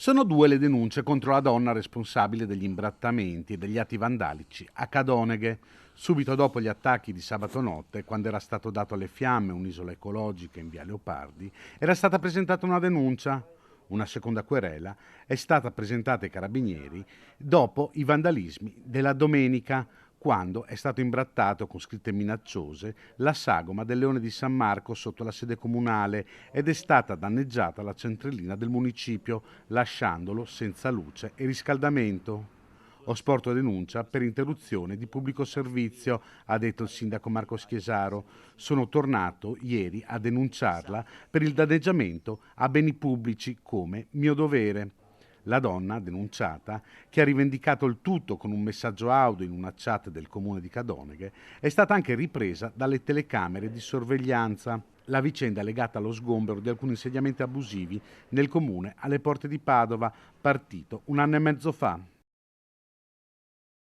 Sono due le denunce contro la donna responsabile degli imbrattamenti e degli atti vandalici a Cadoneghe, subito dopo gli attacchi di sabato notte, quando era stato dato alle fiamme un'isola ecologica in via Leopardi, era stata presentata una denuncia. Una seconda querela è stata presentata ai carabinieri dopo i vandalismi della domenica, quando è stato imbrattato con scritte minacciose la sagoma del Leone di San Marco sotto la sede comunale ed è stata danneggiata la centralina del municipio, lasciandolo senza luce e riscaldamento. Ho sporto denuncia per interruzione di pubblico servizio, ha detto il sindaco Marco Schiesaro. Sono tornato ieri a denunciarla per il danneggiamento a beni pubblici come mio dovere. La donna, denunciata, che ha rivendicato il tutto con un messaggio audio in una chat del comune di Cadoneghe, è stata anche ripresa dalle telecamere di sorveglianza. La vicenda è legata allo sgombero di alcuni insediamenti abusivi nel comune alle porte di Padova, partito un anno e mezzo fa.